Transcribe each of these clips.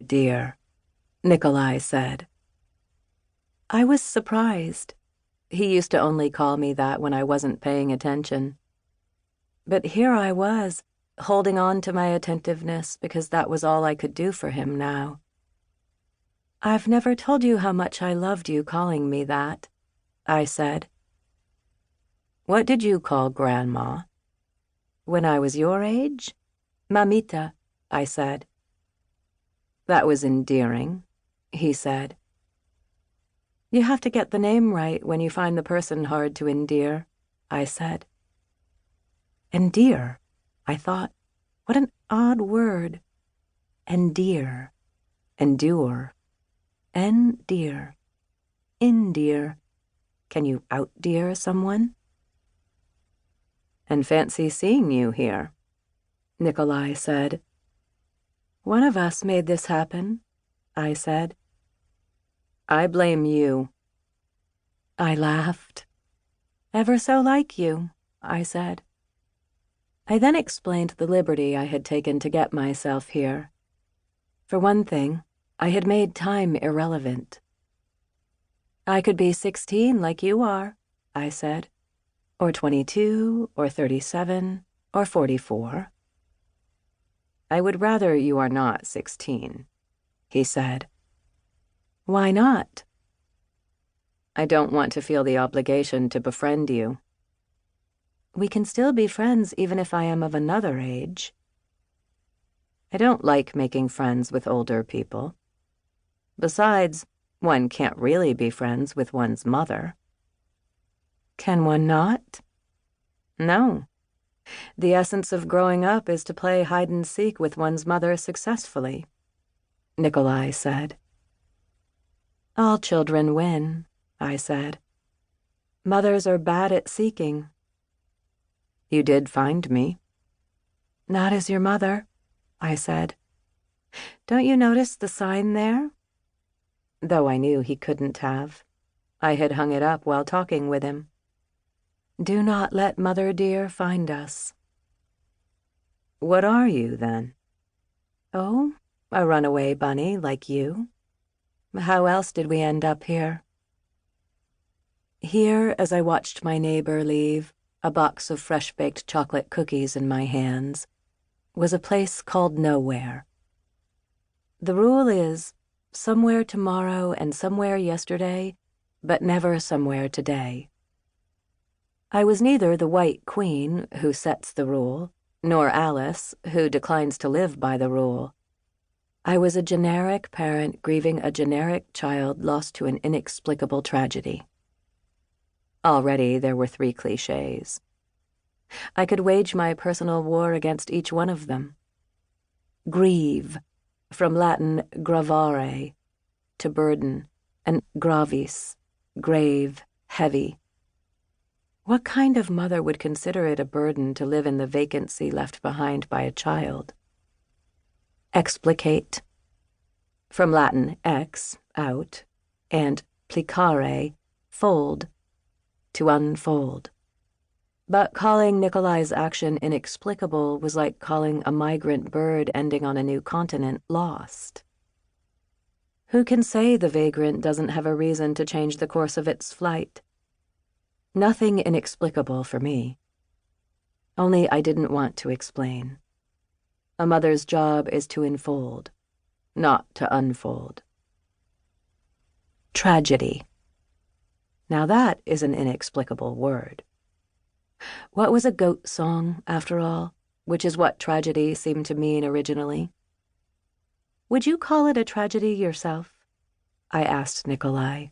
dear," Nikolai said. I was surprised. He used to only call me that when I wasn't paying attention. But here I was, holding on to my attentiveness because that was all I could do for him now. "I've never told you how much I loved you calling me that," I said. "What did you call Grandma?" "When I was your age? Mamita," I said. "That was endearing," he said. "You have to get the name right when you find the person hard to endear," I said. Endear, I thought. What an odd word. Endear. Endure. Endear. Endear. Can you outdear someone? "And fancy seeing you here," Nikolai said. "One of us made this happen," I said. "I blame you." I laughed. "Ever so like you," I said. I then explained the liberty I had taken to get myself here. For one thing, I had made time irrelevant. "I could be 16 like you are," I said, "or 22, or 37, or 44. "I would rather you are not 16, he said. "Why not?" "I don't want to feel the obligation to befriend you." "We can still be friends even if I am of another age." "I don't like making friends with older people. Besides, one can't really be friends with one's mother." "Can one not?" "No. The essence of growing up is to play hide-and-seek with one's mother successfully," Nikolai said. "All children win," I said. "Mothers are bad at seeking." "You did find me." "Not as your mother," I said. "Don't you notice the sign there?" Though I knew he couldn't have. I had hung it up while talking with him. "Do not let Mother dear find us." "What are you, then?" "Oh, a runaway bunny like you. How else did we end up here?" Here, as I watched my neighbor leave, a box of fresh-baked chocolate cookies in my hands, was a place called Nowhere. The rule is, somewhere tomorrow and somewhere yesterday, but never somewhere today. I was neither the White Queen, who sets the rule, nor Alice, who declines to live by the rule. I was a generic parent grieving a generic child lost to an inexplicable tragedy. Already there were 3 cliches. I could wage my personal war against each one of them. Grieve, from Latin gravare, to burden, and gravis, grave, heavy. What kind of mother would consider it a burden to live in the vacancy left behind by a child? Explicate, from Latin ex, out, and plicare, fold, to unfold. But calling Nikolai's action inexplicable was like calling a migrant bird ending on a new continent lost. Who can say the vagrant doesn't have a reason to change the course of its flight? Nothing inexplicable for me. Only I didn't want to explain. A mother's job is to enfold, not to unfold. Tragedy. Now that is an inexplicable word. What was a goat song, after all, which is what tragedy seemed to mean originally? Would you call it a tragedy yourself? I asked Nikolai.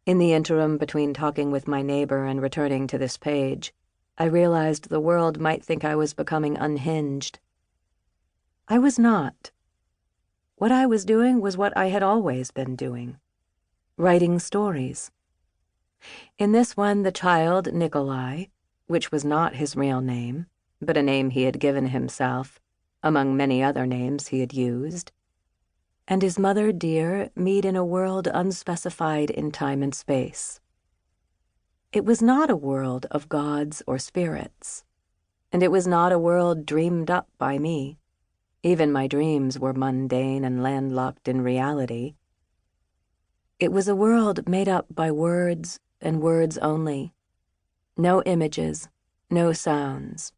In the interim between talking with my neighbor and returning to this page, I realized the world might think I was becoming unhinged. I was not. What I was doing was what I had always been doing, writing stories. In this one, the child, Nikolai, which was not his real name, but a name he had given himself, among many other names he had used, and his mother dear meet in a world unspecified in time and space. It was not a world of gods or spirits, and it was not a world dreamed up by me. Even my dreams were mundane and landlocked in reality. It was a world made up by words and words only. No images, no sounds,